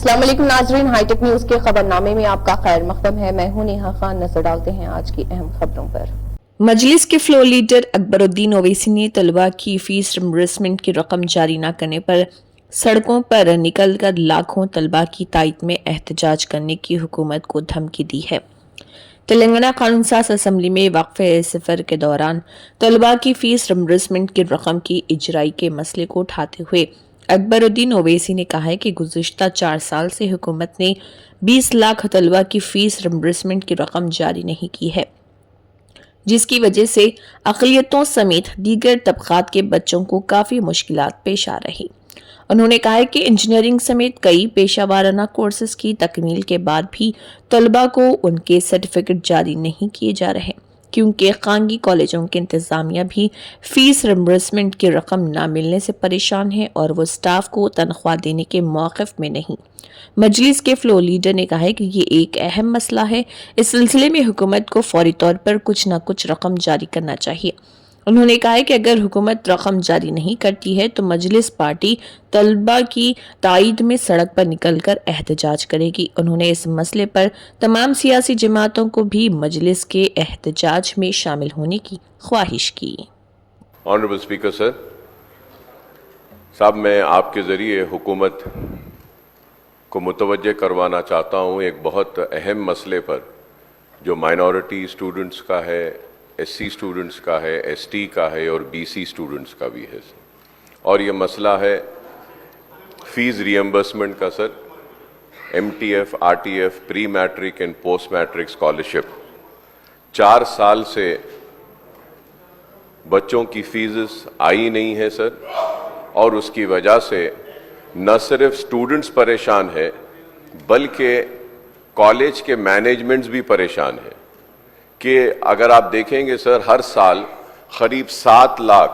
अस्सलाम वालेकुम नाजरीन, हाईटेक न्यूज के खबरनामे में आपका खैर मकदम है। मैं हूं नेहा खान। नजर डालते हैं आज की अहम खबरों पर। मजलिस के फ्लोर लीडर अकबरुद्दीन ओवैसी ने तलबा की फीस रिम्बर्समेंट की रकम जारी न करने पर सड़कों पर निकलकर लाखों तलबा की तायद में एहतजाज करने की हुकूमत को धमकी दी है। तेलंगाना कानून साज असम्बली में वक्फे सफर के दौरान तलबा की फीस रिम्बर्समेंट की रकम की इजराई के मसले को उठाते हुए अकबरुद्दीन ओवैसी ने कहा है कि गुज़िश्ता 4 साल से हुकूमत ने 20 लाख तलबा की फीस रिम्बर्समेंट की रकम जारी नहीं की है, जिसकी वजह से अक़लियतों समेत दीगर तबक़ात के बच्चों को काफ़ी मुश्किलात पेश आ रही। उन्होंने कहा है कि इंजीनियरिंग समेत कई पेशा वाराना कोर्सेज की तकमील के बाद भी तलबा को उनके सर्टिफिकेट जारी नहीं किए जा रहे, क्योंकि खानगी कॉलेजों के इंतज़ामिया भी फीस रिम्बर्समेंट की रकम न मिलने से परेशान है और वो स्टाफ को तनख्वाह देने के मौक़िफ़ में नहीं। मजलिस के फ्लोर लीडर ने कहा है कि ये एक अहम मसला है। इस सिलसिले में हुकूमत को फौरी तौर पर कुछ न कुछ रकम जारी करना चाहिए। उन्होंने कहा है कि अगर हुकूमत रकम जारी नहीं करती है तो मजलिस पार्टी तलबा की तायद में सड़क पर निकलकर एहतजाज करेगी। उन्होंने इस मसले पर तमाम सियासी जमातों को भी मजलिस के एहतजाज में शामिल होने की ख्वाहिश की। ऑनरेबल स्पीकर सर साहब, मैं आपके ज़रिए हुकूमत को मुतवज्जे करवाना चाहता हूँ एक बहुत अहम मसले पर, जो माइनॉरिटी स्टूडेंट्स का है, एससी स्टूडेंट्स का है, एसटी का है और बीसी स्टूडेंट्स का भी है सर। और ये मसला है फीस रियम्बर्समेंट का sir. MTF, RTF, pre matric and post matric scholarship 4 साल से बच्चों की फीस आई नहीं है सर, और उसकी वजह से न सिर्फ स्टूडेंट्स परेशान है बल्कि कॉलेज के मैनेजमेंट्स भी परेशान है। कि अगर आप देखेंगे सर, हर साल करीब 7 lakh,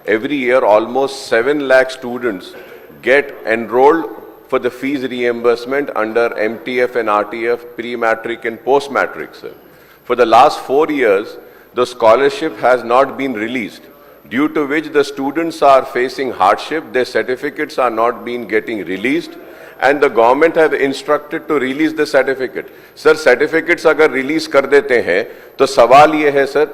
every year almost 7 lakh students get enrolled for the fees reimbursement under MTF and RTF, pre matric and post matric sir. For the last 4 years, the scholarship has not been released, due to which the students are facing hardship. Their certificates are not being getting released, and the government have instructed to release the certificate. Sir, certificates अगर release कर देते हैं तो सवाल ये है sir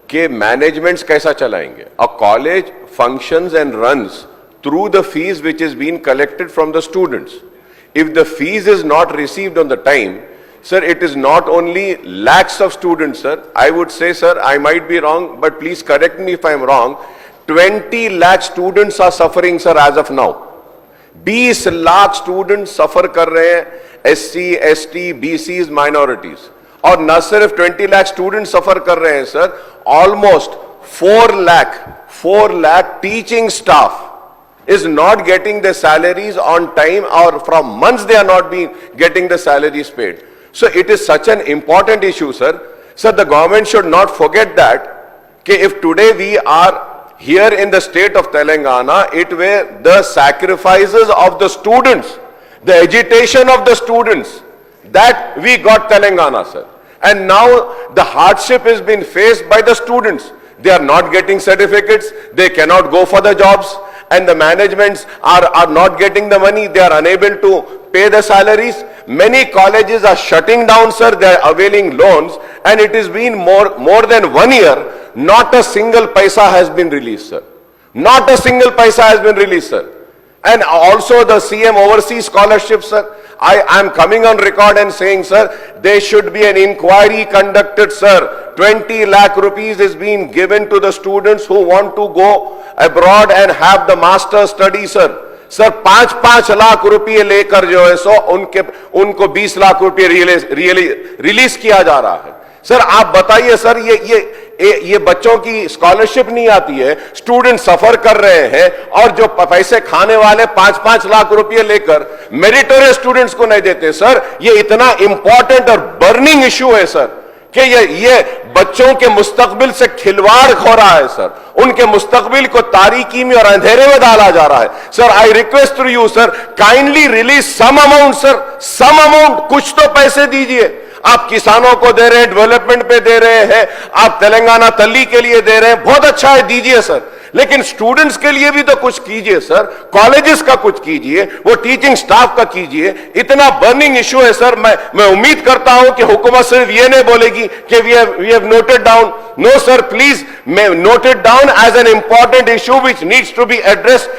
कि managements कैसा चलाएंगे? A college functions and runs through the fees which is being collected from the students. If the fees is not received on the time, sir, it is not only lakhs of students, sir. I would say, sir, I might be wrong, but please correct me if I am wrong. 20 lakh students are suffering, sir, as of now. 20 lakh student suffer कर रहे हैं, SC, ST, बीसीज, minorities. और न सिर्फ 20 lakh student suffer कर रहे हैं sir, almost 4 lakh teaching staff is not getting their salaries on time, or from months they are not being getting the salaries paid. So it is such an important issue, sir. Sir, the government should not forget that, if today we are here in the state of Telangana, it were the sacrifices of the students, the agitation of the students, that we got Telangana, sir. And now the hardship has been faced by the students. They are not getting certificates, they cannot go for the jobs, and the managements are not getting the money, they are unable to pay the salaries. Many colleges are shutting down, sir, they are availing loans, and it has been more than 1 year, not a single paisa has been released, sir. Not a single paisa has been released, sir. And also the CM overseas scholarship, sir, I am coming on record and saying, sir, there should be an inquiry conducted, sir. 20 lakh rupees is being given to the students who want to go abroad and have the master study, sir. Sir 5-5 lakh रुपए लेकर जो है सो उनको 20 लाख रुपए release किया जा रहा है। सर आप बताइए सर, ये बच्चों की स्कॉलरशिप नहीं आती है, स्टूडेंट सफर कर रहे हैं, और जो पैसे खाने वाले 5-5 लाख रुपए लेकर मेरिटोरियस स्टूडेंट्स को नहीं देते। सर ये इतना इंपॉर्टेंट और बर्निंग इश्यू है सर, कि ये बच्चों के मुस्तकबिल से खिलवाड़ हो रहा है सर, उनके मुस्तकबिल को तारीकी में और अंधेरे में डाला जा रहा है। Sir I request to you sir, kindly release some amount sir, some amount, कुछ तो पैसे दीजिए। आप किसानों को दे रहे हैं, डेवलपमेंट पे दे रहे हैं, आप तेलंगाना तल्ली के लिए दे रहे हैं, बहुत अच्छा है, दीजिए सर, लेकिन स्टूडेंट्स के लिए भी तो कुछ कीजिए सर, कॉलेजेस का कुछ कीजिए, वो टीचिंग स्टाफ का कीजिए। इतना बर्निंग इशू है सर। मैं उम्मीद करता हूं कि हुकूमत सिर्फ ये नहीं बोलेगी कि we have noted down. No sir, please note it down as an important issue which needs to be addressed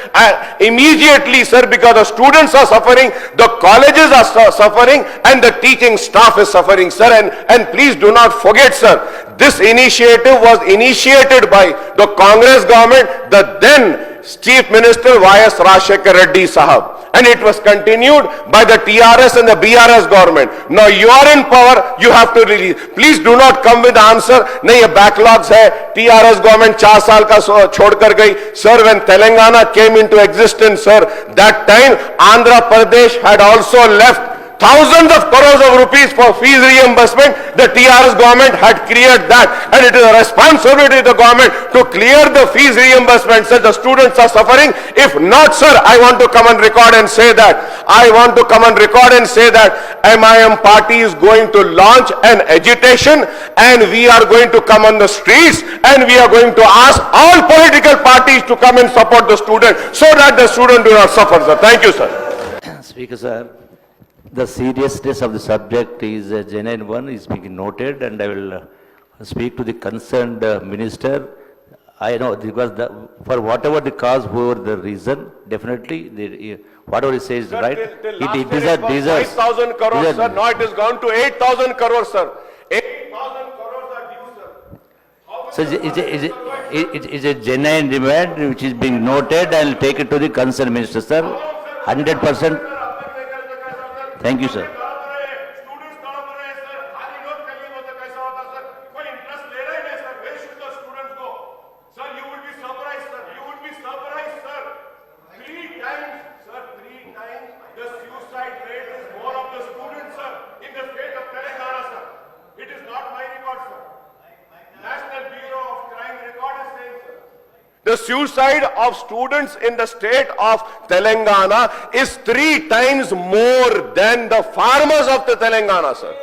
immediately, sir, because the students are suffering, the colleges are suffering, and the teaching staff is suffering, sir. And please do not forget, sir, this initiative was initiated by the Congress government, the then Chief Minister Y.S. Rajshekar Reddy Sahab, and it was continued by the TRS and the BRS government. Now you are in power, you have to release. Please do not come with the answer, नहीं ये backlogs है, TRS government 4 साल का छोड़कर गई. Sir, when Telangana came into existence, sir, that time Andhra Pradesh had also left thousands of crores of rupees for fees reimbursement. The TRS government had cleared that, and it is a responsibility of the government to clear the fees reimbursement. Sir, the students are suffering. If not, sir, I want to come and record and say that. I want to come and record and say that MIM party is going to launch an agitation, and we are going to come on the streets, and we are going to ask all political parties to come and support the student so that the student do not suffer, sir. Thank you, sir. Speaker, sir. The seriousness of the subject is a genuine one, is being noted, and I will speak to the concerned minister. I know, because for whatever the cause, whoever the reason, definitely, whatever he says is Sir, right. till last It year it was 5,000 crores, sir. Now it has gone to 8,000 crores, sir. 8,000 crores are due, sir. So it's a genuine demand which is being noted. I will take it to the concerned minister, sir. 100%. Thank you, sir. Students तड़प रहे हैं, sir. खाली note करिए वो तो कैसा होता, sir? कोई interest ले रहा ही नहीं, sir. Where should the students go? Sir, you would be surprised, sir. You would be surprised, sir. 3 times, sir, 3 times the suicide rate is more of the students, sir, in the state of Telangana, sir. It is not my record, sir. National Bureau of Crime record is saying, sir. The suicide of students in the state of Telangana is 3 times more than the farmers of the Telangana, sir.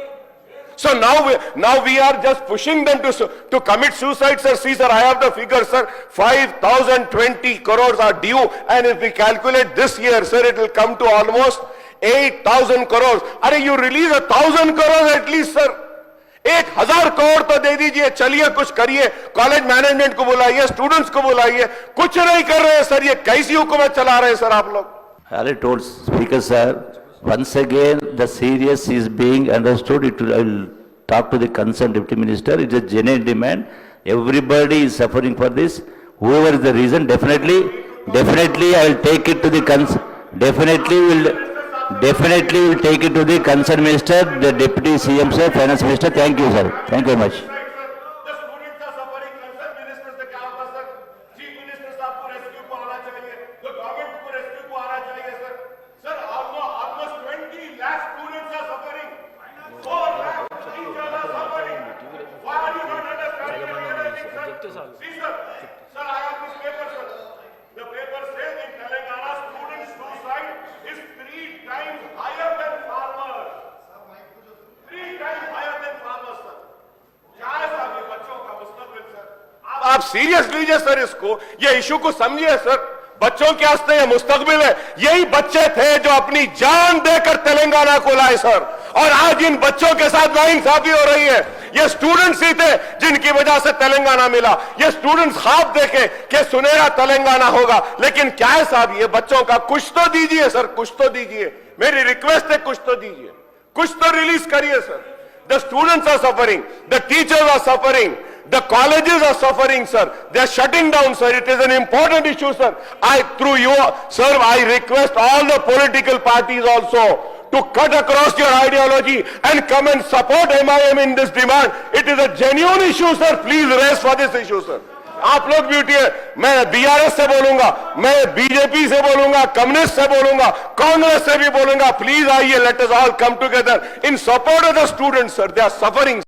So now we are just pushing them to commit suicide, sir. See, sir, I have the figure, sir. 5,020 crores are due, and if we calculate this year, sir, it will come to almost 8,000 crores. Are you release 1,000 crores at least, sir? 1,000 crore तो दे दीजिए, चलिए कुछ करिए, college management को बुलाइए, students को बुलाइए, कुछ नहीं कर रहे हैं सर. ये कैसी हुकूमत चला रहे हैं सर आप लोग? I already told Speaker, sir, once again the serious is being understood. I will talk to the concerned Deputy Minister. It is a genuine demand. Everybody is suffering for this. Whoever is the reason, definitely I will take it to the Definitely will take it to the concerned minister, the Deputy CM, sir, Finance Minister. Thank you, sir. Thank you very much. The students are suffering. Concerned ministers से क्या होगा sir? Chief Minister साहब को rescue को आना चाहिए. The government को rescue को आना चाहिए sir. Sir, almost 20 lakh students are suffering. 4 lakh teachers are suffering. Why are you not understanding, sir? See, sir. Sir, I have this paper, sir. The paper says in Telangana, student suicide is 3 times higher than farmers. 3 times higher than farmers, sir. क्या है साहब ये बच्चों का मुस्तकबिल, sir? आप serious लीजिए sir इसको, ये इशू को समझिए सर. बच्चों के वास्ते ये मुस्तकबिल है. यही बच्चे थे जो अपनी जान देकर तेलंगाना को लाए सर, और आज इन बच्चों के साथ नाइंसाफी हो रही है. ये स्टूडेंट्स ही थे जिनकी वजह से तेलंगाना मिला. ये स्टूडेंट्स ख्वाब देखे कि सुनहरा तेलंगाना होगा, लेकिन क्या है साहब, ये बच्चों का कुछ तो दीजिए सर, कुछ तो दीजिए. मेरी रिक्वेस्ट है, कुछ तो दीजिए, कुछ तो रिलीज करिए sir. The students are suffering, the teachers are suffering, the colleges are suffering, sir. They are shutting down, sir. It is an important issue, sir. Through you, sir, I request all the political parties also to cut across your ideology and come and support MIM in this demand. It is a genuine issue, sir. Please raise for this issue, sir. आप लोग भी उठिए. मैं BRS से बोलूंगा, मैं BJP से बोलूंगा, कम्युनिस्ट से बोलूंगा, कांग्रेस से भी बोलूंगा. प्लीज आइए, let us all come together in support of the students, sir. They are suffering.